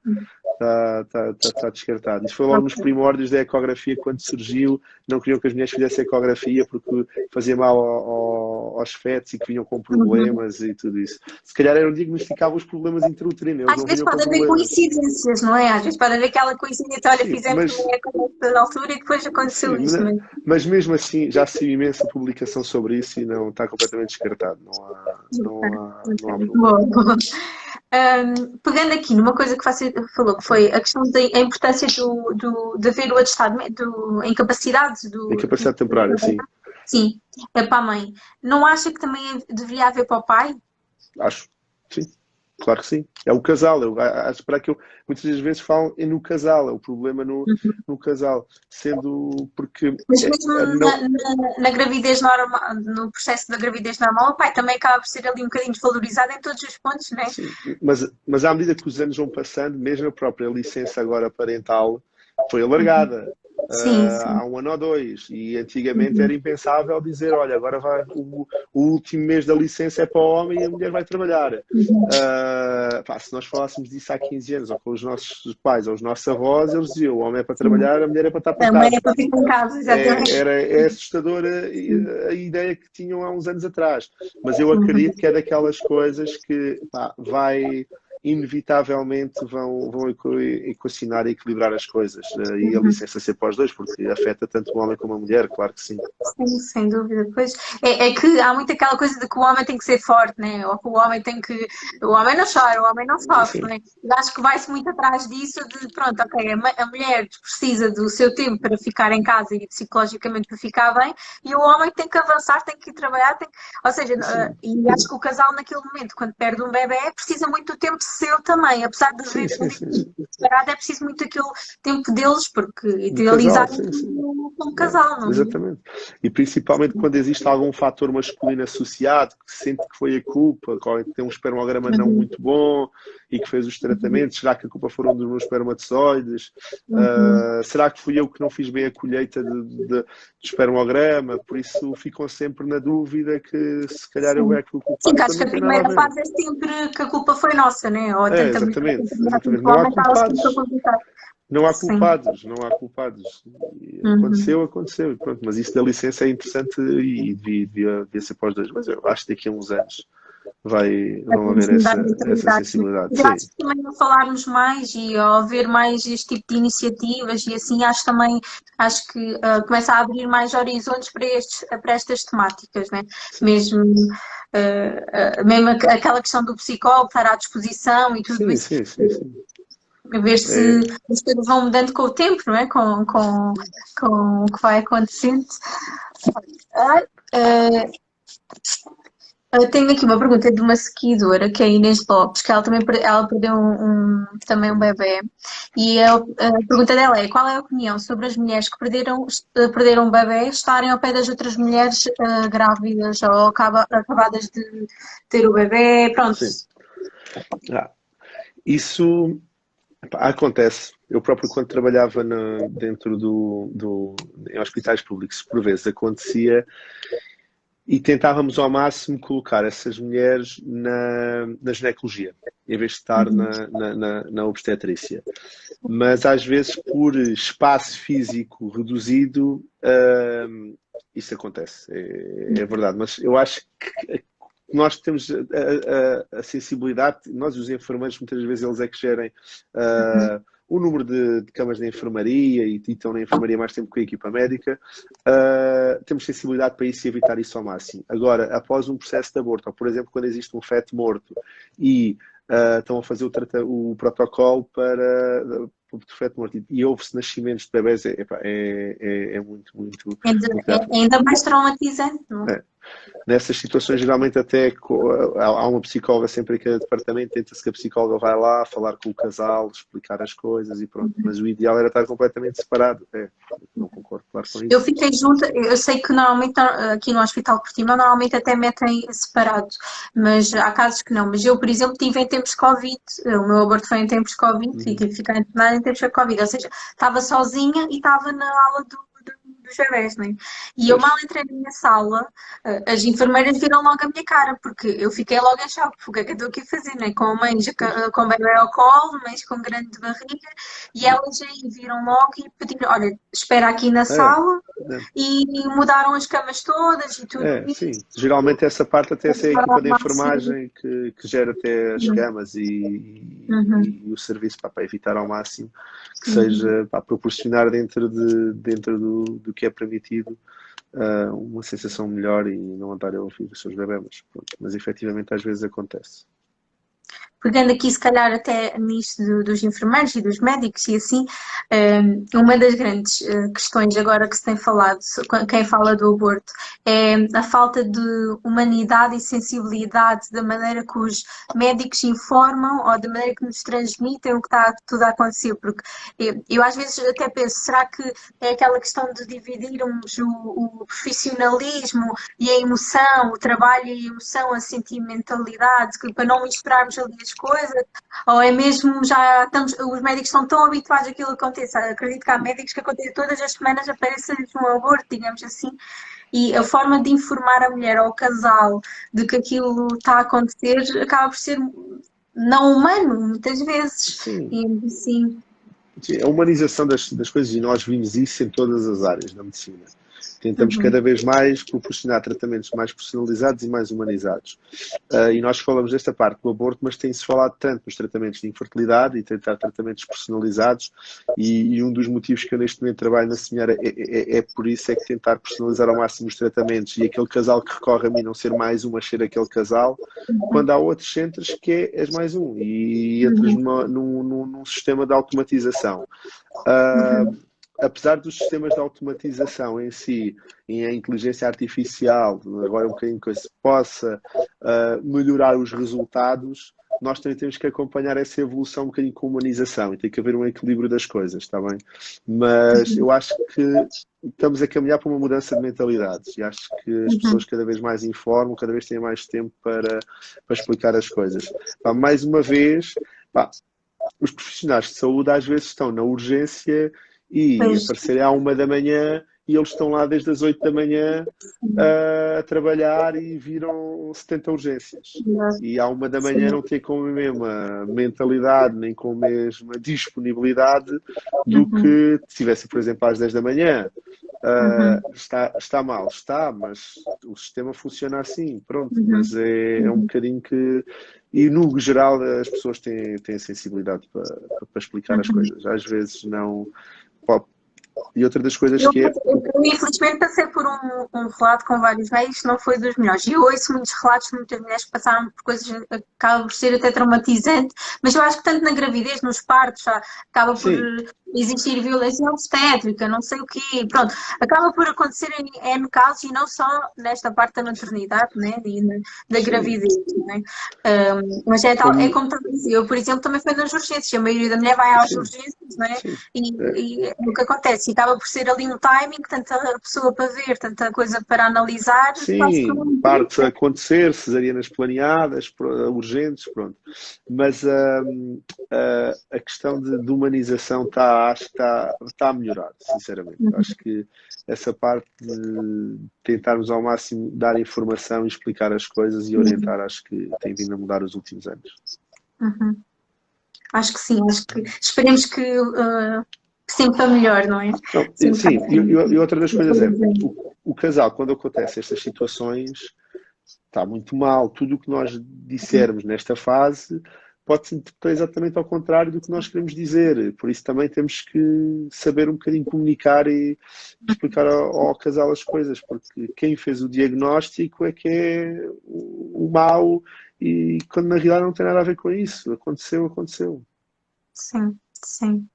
descartado. Isso foi logo nos primórdios da ecografia, quando surgiu, não queriam que as mulheres fizessem ecografia porque fazia mal aos fetos e que vinham com problemas e tudo isso. Se calhar eram diagnosticavam os problemas intrauterinos. Às vezes pode haver coincidências, não é? Às vezes pode haver aquela coincidência, olha, fizemos uma ecografia na altura e depois aconteceu isso. Mas mesmo assim, já se viu imensa publicação sobre isso e não está completamente descartado. Não há problema. Pegando aqui numa coisa que você falou, que foi a questão da importância de haver o atestado a incapacidade temporária, sim. Sim, é para a mãe. Não acha que também deveria haver para o pai? Acho, sim. Claro que sim. É o casal. Acho que muitas das vezes falam no casal. É o problema no casal. Sendo porque... Mas mesmo na gravidez normal, no processo da gravidez normal, o pai também acaba por ser ali um bocadinho desvalorizado em todos os pontos, não é? Sim, mas à medida que os anos vão passando, mesmo a própria licença agora parental foi alargada. Sim. Há 1 ano ou 2 e antigamente era impensável dizer, olha, agora o último mês da licença é para o homem e a mulher vai trabalhar. Se nós falássemos disso há 15 anos, ou com os nossos pais ou os nossos avós, eles diziam, o homem é para trabalhar, a mulher é para estar para casa. A mulher é para ficar em casa, exatamente. É assustadora a ideia que tinham há uns anos atrás, mas eu acredito que é daquelas coisas que inevitavelmente vão equacionar e equilibrar as coisas. E a licença ser para os dois, porque afeta tanto o homem como a mulher, claro que sim. Sim, sem dúvida. Pois, é que há muito aquela coisa de que o homem tem que ser forte, né? Ou que o homem tem que... O homem não chora, o homem não sofre, né? E acho que vai-se muito atrás disso de, pronto, ok, a mulher precisa do seu tempo para ficar em casa e psicologicamente para ficar bem, e o homem tem que avançar, tem que ir trabalhar, ou seja, e acho que o casal naquele momento, quando perde um bebé, precisa muito do tempo seu também, apesar de ver separado, é preciso muito aquele tempo deles, porque idealizar como casal, não é? Exatamente. E principalmente quando existe algum fator masculino associado, que sente que foi a culpa, que tem um espermograma não Uhum, muito bom e que fez os tratamentos, será que a culpa foram dos meus espermatozoides? uhum. Será que fui eu que não fiz bem a colheita do espermograma? Por isso ficam sempre na dúvida que se calhar eu Sim. é que fui o Sim, culpado que quando acho que não a tem nada a primeira ver. fase é sempre que a culpa foi nossa, né? Ou É, tentamos exatamente, exatamente. o homem estava sempre a complicar. Não há Sim. culpados, não há culpados. E Uhum. aconteceu, aconteceu. E pronto, mas isso da licença é interessante e devia ser para os dois. Mas eu acho que daqui a uns anos vão Temos haver de mudar essa mentalidades, né? sensibilidade. Eu Sim, acho que também ao falarmos mais e ao haver mais este tipo de iniciativas e assim, acho que começa a abrir mais horizontes para estas temáticas, né? sim, Mesmo, mesmo aquela questão do psicólogo estar à disposição e tudo sim, isso, sim, sim, sim. a ver se É, as coisas vão mudando com o tempo, não é? Com o que vai acontecendo. Ai, eu tenho aqui uma pergunta de uma seguidora, que é a Inês Lopes, que ela perdeu também um bebê. E a pergunta dela é: qual é a opinião sobre as mulheres que perderam um bebê estarem ao pé das outras mulheres grávidas ou acabadas de ter o bebê? Pronto. sim. Ah, isso acontece. Eu próprio, quando trabalhava dentro em hospitais públicos, por vezes acontecia. E tentávamos ao máximo colocar essas mulheres na ginecologia, em vez de estar Uhum. na obstetrícia. Mas às vezes, por espaço físico reduzido, isso acontece, é verdade. Mas eu acho que nós temos a sensibilidade, nós os enfermeiros, muitas vezes eles é que gerem o número de camas de enfermaria e estão na enfermaria mais tempo que a equipa médica. Temos sensibilidade para isso e evitar isso ao máximo. Agora, após um processo de aborto, ou por exemplo, quando existe um feto morto e estão a fazer o protocolo para o feto morto e houve-se nascimentos de bebés, é muito, muito, Ainda, muito grave. ainda mais traumatizante, não é? É. Nessas situações, geralmente até há uma psicóloga sempre em cada departamento, tenta-se que a psicóloga vai lá falar com o casal, explicar as coisas e pronto. Mas o ideal era estar completamente separado. Não concordo, claro, com Eu isso. fiquei junta, eu sei que normalmente aqui no Hospital de Portimão normalmente até metem separado, mas há casos que não. Mas eu, por exemplo, tive em tempos de Covid, o meu aborto foi em tempos de Covid e Uhum. tive que ficar internada em tempos de Covid, ou seja, estava sozinha e estava na aula dos bebés, né? E eu Pois, mal entrei na minha sala, as enfermeiras viram logo a minha cara, porque eu fiquei logo em choque, porque o que é que eu estou aqui a fazer, né? Com mães pois. com bebê ao colo, mães com grande barriga, e elas aí viram logo e pediram, olha, espera aqui na É, sala é. e mudaram as camas todas e tudo Sim. isso. Geralmente essa parte até é a equipa Para de máximo. enfermagem que gera até as Uhum, camas uhum, e o serviço para evitar ao máximo que uhum. seja para proporcionar dentro do que é permitido uma sensação melhor e não andar a ouvir os seus bebés. Mas efetivamente às vezes acontece. Pegando aqui, se calhar, até nisto dos enfermeiros e dos médicos e assim, uma das grandes questões agora que se tem falado, quem fala do aborto, é a falta de humanidade e sensibilidade da maneira que os médicos informam ou da maneira que nos transmitem o que está tudo a acontecer. Porque eu às vezes até penso, será que é aquela questão de dividirmos o profissionalismo e a emoção, o trabalho e a emoção, a sentimentalidade, para não misturarmos ali as coisas, ou é mesmo já estamos, os médicos estão tão habituados àquilo que aconteça. Acredito que há médicos que acontece todas as semanas aparece-lhes um aborto, digamos assim, e a forma de informar a mulher ou o casal de que aquilo está a acontecer acaba por ser não humano, muitas vezes. Sim, E assim. sim, a humanização das coisas, e nós vimos isso em todas as áreas da medicina. Tentamos Uhum, cada vez mais proporcionar tratamentos mais personalizados e mais humanizados. E nós falamos desta parte do aborto, mas tem-se falado tanto nos tratamentos de infertilidade e tentar tratamentos personalizados. E um dos motivos que eu neste momento trabalho na Semeara é por isso, é que tentar personalizar ao máximo os tratamentos e aquele casal que recorre a mim não ser mais um, mas ser aquele casal, quando há outros centros que és mais um e entras uhum, num sistema de automatização. Uh, uhum, Apesar dos sistemas de automatização em si, e a inteligência artificial, agora um bocadinho que se possa melhorar os resultados, nós também temos que acompanhar essa evolução um bocadinho com humanização e tem que haver um equilíbrio das coisas, está bem? Mas eu acho que estamos a caminhar para uma mudança de mentalidades e acho que as pessoas cada vez mais informam, cada vez têm mais tempo para explicar as coisas. Pá, mais uma vez, pá, os profissionais de saúde às vezes estão na urgência e Pois, aparecerem à 1 da manhã e eles estão lá desde as 8 da manhã a trabalhar e viram 70 urgências. E à 1 da manhã não tem com a mesma mentalidade nem com a mesma disponibilidade do que se tivesse, por exemplo, às 10 da manhã. Está mal, está, mas o sistema funciona assim, pronto. Mas é um bocadinho que. E no geral as pessoas têm sensibilidade para explicar as coisas. Às vezes não. Pá, e outra das coisas Eu, que é. eu, infelizmente passei por um relato com vários médicos, não foi dos melhores. E eu ouço muitos relatos de muitas mulheres que passaram por coisas que acaba por ser até traumatizante, mas eu acho que tanto na gravidez, nos partos, acaba por Sim, existir violência obstétrica, não sei o quê. Pronto, acaba por acontecer em N casos e não só nesta parte da maternidade, né, e da sim. gravidez, né? Mas é, tal, é Como. como estava a dizer, eu, por exemplo, também fui nas urgências, a maioria da mulher vai às Sim, urgências, né? sim. É, E o que acontece? Acaba por ser ali um timing, tanta pessoa para ver, tanta coisa para analisar, quase que sim, não partes a brinca. acontecer, cesarianas planeadas, urgentes, pronto. Mas a questão de humanização acho que está a melhorar, sinceramente. Acho que essa parte de tentarmos ao máximo dar informação e explicar as coisas e orientar, acho que tem vindo a mudar os últimos anos. Uhum. Acho que sim, acho que esperemos que sempre para melhor, não é? Não, Sempre sim, e outra das coisas é, para o casal, quando acontece estas situações, está muito mal. Tudo o que nós dissermos nesta fase pode ser exatamente ao contrário do que nós queremos dizer. Por isso também temos que saber um bocadinho comunicar e explicar ao casal as coisas, porque quem fez o diagnóstico é que é o mau e quando na realidade não tem nada a ver com isso. Aconteceu, aconteceu. sim, sim.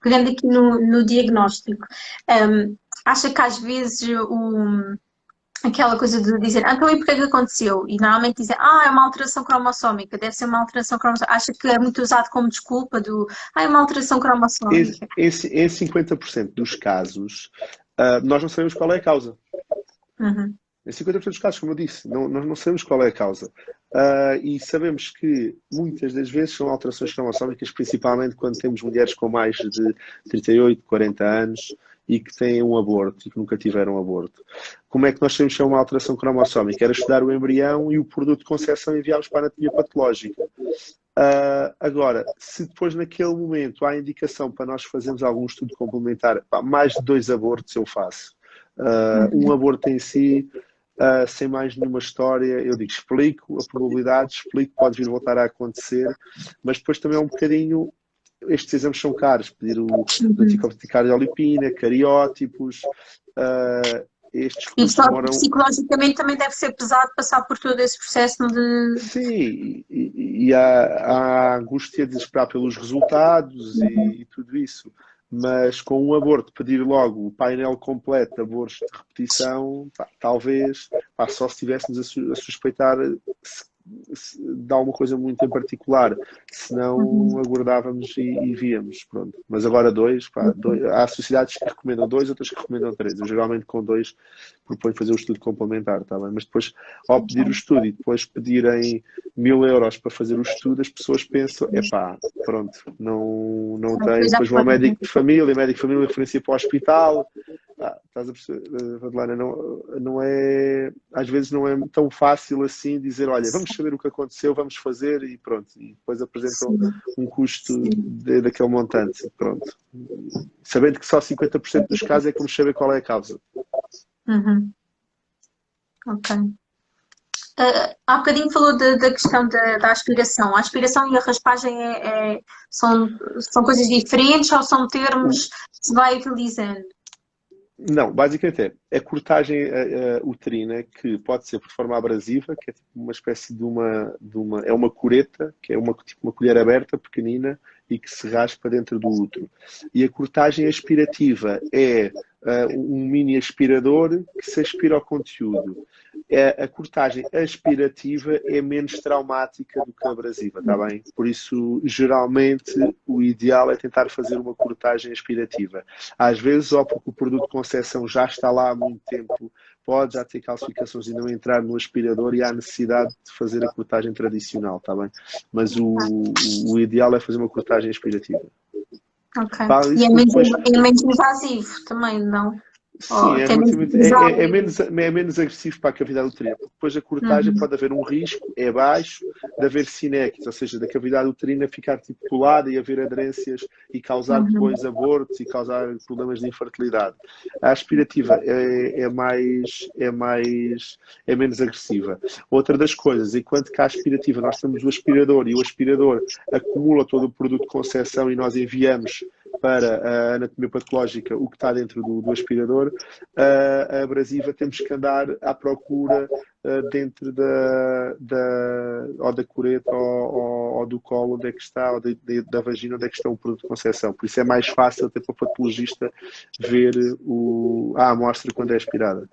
Pegando aqui no diagnóstico, acha que às vezes aquela coisa de dizer, então e porquê que aconteceu? E normalmente dizem, é uma alteração cromossómica, deve ser uma alteração cromossómica. Acha que é muito usado como desculpa é uma alteração cromossómica. Em 50% dos casos, nós não sabemos qual é a causa. Uhum, Em 50% dos casos, como eu disse, nós não sabemos qual é a causa. E sabemos que muitas das vezes são alterações cromossómicas, principalmente quando temos mulheres com mais de 38, 40 anos e que têm um aborto e que nunca tiveram um aborto. Como é que nós sabemos que é uma alteração cromossómica? Era estudar o embrião e o produto de concepção e enviá-los para a anatomia patológica. Agora, se depois naquele momento há indicação para nós fazermos algum estudo complementar, mais de 2 abortos eu faço. Um aborto em si, sem mais nenhuma história, eu digo, explico a probabilidade, explico que pode vir a voltar a acontecer, mas depois também é um bocadinho, estes exames são caros, pedir o uhum. anticardiolipina, cariótipos, estes E custos demoram. psicologicamente também deve ser pesado passar por todo esse processo de. Sim, e há a angústia de esperar pelos resultados e tudo isso. Mas com um aborto, pedir logo o painel completo de abortos de repetição, talvez, só se estivéssemos a suspeitar de alguma coisa muito em particular. Senão Uhum. aguardávamos e víamos. Pronto. Mas agora há sociedades que recomendam 2, outras que recomendam 3. Eu geralmente com 2 proponho fazer o estudo complementar, tá bem? Mas depois, ao pedir o estudo e depois pedirem 1.000 euros para fazer o estudo, as pessoas pensam, pronto, não tem. Depois já Depois vão ao foi. médico de família referencia para o hospital. Estás a perceber, Madalena, não é, às vezes não é tão fácil assim dizer, olha, vamos saber o que aconteceu, vamos fazer e pronto. E depois apresentam Sim, um custo sim. daquele montante, pronto. Sabendo que só 50% dos casos é que vamos saber qual é a causa. Uhum. Ok. Há bocadinho falou da questão da aspiração. A aspiração e a raspagem são coisas diferentes ou são termos que se vai utilizando? Não, basicamente é a cortagem uterina que pode ser por forma abrasiva, que é tipo uma espécie é uma cureta, que é tipo uma colher aberta, pequenina, e que se raspa dentro do útero. E a cortagem aspirativa é um mini aspirador que se aspira ao conteúdo. A cortagem aspirativa é menos traumática do que a abrasiva, está bem? Por isso, geralmente, o ideal é tentar fazer uma cortagem aspirativa. Às vezes, ou porque o produto de concepção já está lá há muito tempo, pode já ter calcificações e não entrar no aspirador e há necessidade de fazer a cortagem tradicional, está bem? Mas o ideal é fazer uma cortagem aspirativa. Ok. Para E isso, é menos, depois, é menos invasivo também, não? Ou sim, até menos é menos agressivo para a cavidade uterina, porque depois a cortagem Uhum. pode haver um risco, é baixo, de haver sinéquias, ou seja, da cavidade uterina ficar tipo colada e haver aderências e causar Uhum. depois abortos e causar problemas de infertilidade. A aspirativa é menos agressiva. Outra das coisas, enquanto que a aspirativa nós temos o aspirador e o aspirador acumula todo o produto de concepção e nós enviamos para a anatomia patológica o que está dentro do aspirador, a abrasiva temos que andar à procura dentro ou da cureta ou do colo onde é que está, ou da vagina onde é que está o produto de concepção. Por isso é mais fácil até para o patologista ver a amostra quando é aspirada.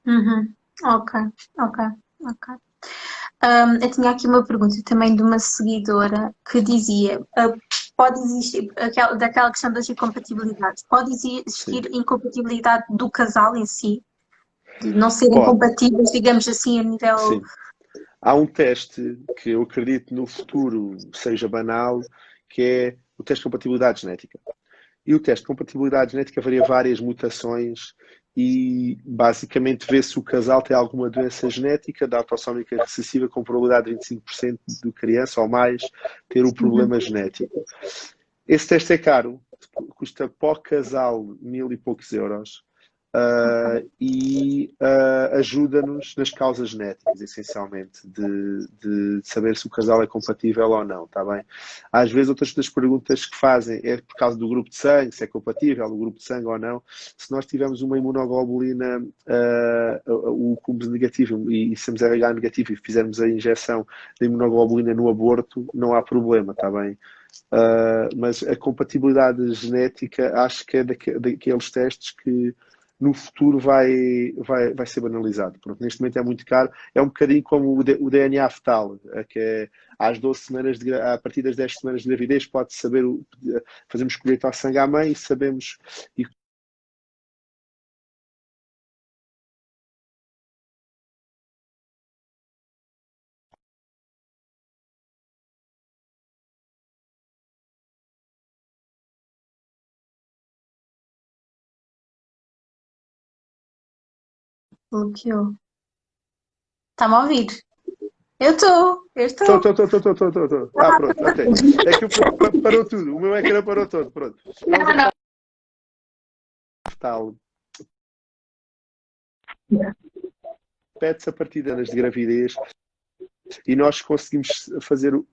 Uhum. Ok, ok, ok. Eu tinha aqui uma pergunta também de uma seguidora que dizia: pode existir, daquela questão das incompatibilidades, pode Sim. existir incompatibilidade do casal em si, de não serem Pode, compatíveis, digamos assim, a nível. sim. Há um teste que eu acredito no futuro seja banal, que é o teste de compatibilidade genética. E o teste de compatibilidade genética varia várias mutações e basicamente vê se o casal tem alguma doença genética da autossómica recessiva com probabilidade de 25% de criança ou mais ter o problema genético. Esse teste é caro, custa para o casal 1000 e poucos euros. E ajuda-nos nas causas genéticas, essencialmente, de saber se o casal é compatível ou não, está bem? Às vezes, outras das perguntas que fazem é por causa do grupo de sangue, se é compatível o grupo de sangue ou não. Se nós tivermos uma imunoglobulina, o cúmulo negativo e somos RH negativo e fizermos a injeção de imunoglobulina no aborto, não há problema, está bem? Mas a compatibilidade genética acho que é daqueles testes que no futuro vai ser banalizado. Pronto, neste momento é muito caro. É um bocadinho como o DNA fetal, que é às 12 semanas, a partir das 10 semanas de gravidez, pode saber, fazemos colheita ao sangue à mãe e sabemos. E Bloqueou. Está-me a ouvir? Eu estou, eu Estou. estou. Pronto, ok. É que parou tudo. O meu ecrã parou todo. Pronto. Não, Estamos a não. falar de fetal. Pede-se a partir de anos de gravidez e nós conseguimos fazer o.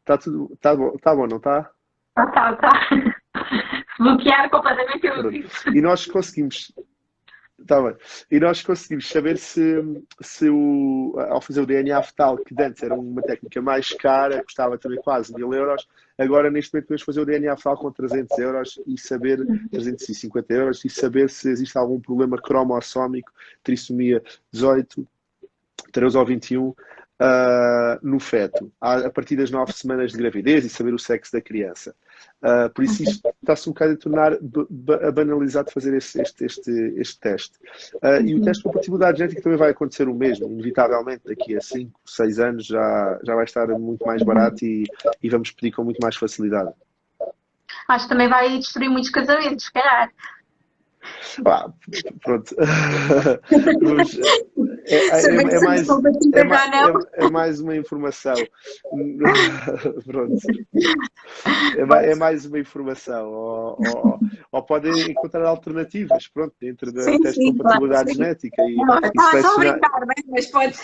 Está tudo. Está bom, não está? Tá. Bloquear completamente eu Pronto. disse. E nós conseguimos. Está bem. E nós conseguimos saber se ao fazer o DNA fetal, que antes era uma técnica mais cara, custava também quase 1000 euros, agora neste momento podemos fazer o DNA fetal com 300 euros e saber, 350 euros, e saber se existe algum problema cromossómico, trissomia 18, 13 ou 21, no feto, a partir das 9 semanas de gravidez e saber o sexo da criança. Por isso isto está-se um bocado a tornar banalizado fazer este teste. E o teste de compatibilidade genética também vai acontecer o mesmo, inevitavelmente, daqui a 5, 6 anos já vai estar muito mais barato e vamos pedir com muito mais facilidade. Acho que também vai destruir muitos casamentos, se calhar. Pronto. É mais uma informação. Pronto. É mais uma informação. Ou podem encontrar alternativas, pronto, dentro da teste de compatibilidade genética. Estava só a brincar, né? Mas pode,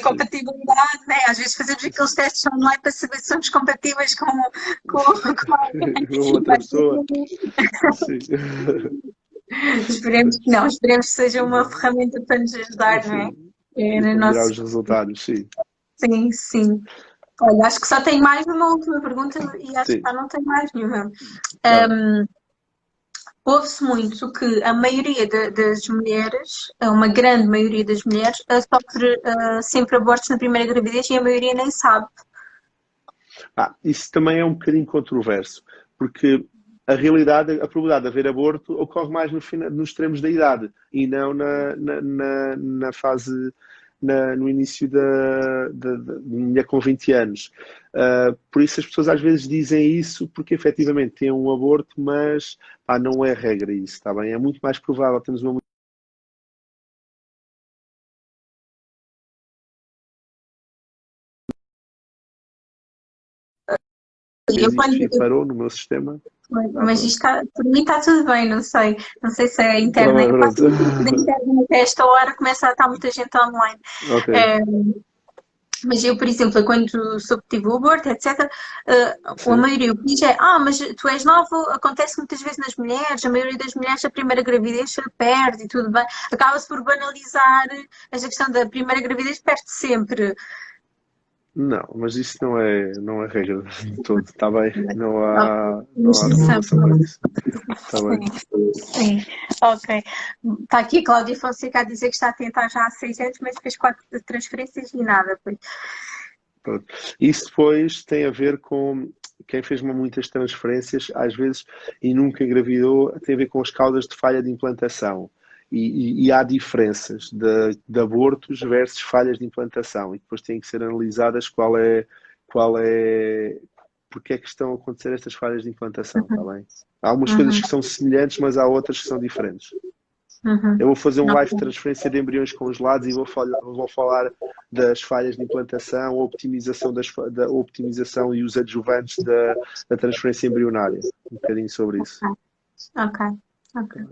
compatibilidade, né? Às vezes fazemos aqueles testes online para saber se somos compatíveis com outra pessoa. Sim. Esperemos que não, esperemos que seja uma ferramenta para nos ajudar, não é? E para melhorar os resultados, sim. Sim. Olha, acho que só tenho mais uma última pergunta e acho que Sim, já não tenho mais nenhuma. ora, Ouve-se muito que a maioria das mulheres, uma grande maioria das mulheres, sofre sempre abortos na primeira gravidez e a maioria nem sabe. isso também é um bocadinho controverso, porque a realidade, a probabilidade de haver aborto ocorre mais nos extremos da idade e não na fase, no início da mulher com 20 anos. Por isso as pessoas às vezes dizem isso porque efetivamente têm um aborto, mas não é regra isso, está bem? É muito mais provável termos uma Eu mulher, isto quando, fim parou no meu sistema. mas Pronto. isto por mim está tudo bem, não sei. Não sei se é a Então, internet. Eu passo pronto. muito tempo da internet a esta hora, começa a estar muita gente online. Ok. Eh, Mas eu, por exemplo, quando soube que tive o aborto, etc., a Sim. maioria diz é, mas tu és novo, acontece muitas vezes nas mulheres, a maioria das mulheres a primeira gravidez se perde e tudo bem. Acaba-se por banalizar esta questão da primeira gravidez, perde sempre. Não, mas isso não é regra de todo, está bem? Não há Ok. regulação para isso. Está bem? Sim, ok. Está aqui a Cláudia Fonseca a dizer que está a tentar já há 6 anos, mas fez 4 transferências e nada, pois. Pronto. Isso depois tem a ver com quem fez muitas transferências, às vezes, e nunca engravidou, tem a ver com as causas de falha de implantação. E há diferenças de abortos versus falhas de implantação. E depois têm que ser analisadas porque é que estão a acontecer estas falhas de implantação, está bem? Há algumas coisas Uhum, que são semelhantes, mas há outras que são diferentes. Eu uhum. vou fazer um live de Ok. transferência de embriões congelados e vou falar das falhas de implantação, a optimização, da optimização e os adjuvantes da transferência embrionária. Um bocadinho sobre isso. Ok, ok.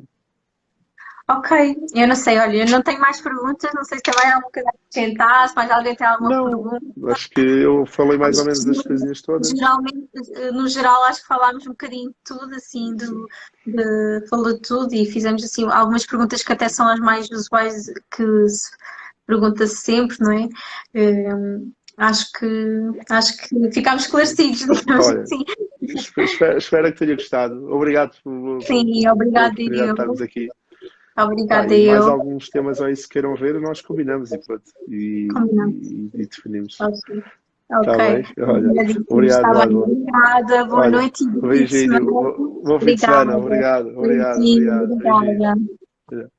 Ok, eu não sei, olha, eu não tenho mais perguntas, não sei se tem mais alguma coisa a acrescentar, se mais alguém tem alguma Não, pergunta. acho que eu falei mais ou Acho menos das que coisinhas todas. geralmente, no geral, acho que falámos um bocadinho de tudo, assim, Sim. falou de tudo e fizemos assim algumas perguntas que até são as mais usuais que se pergunta-se sempre, não é? Acho que ficámos esclarecidos, digamos Olha, assim. espero que tenha gostado. Obrigado Sim, pela obrigada oportunidade de estarmos eu. aqui. Obrigada E mais eu. alguns temas aí se queiram ver, nós combinamos e pronto. E, Combinamos. e, e definimos. Ok. Está Ok. bem? Olha, Obrigadíssimo. obrigado, Está bem. Adela. Obrigada. Boa Olha, noite e bom fim de beijinho. semana. Bom fim de semana. Obrigada. Obrigado, obrigado, Beijinho. obrigado. Beijinho. Obrigada.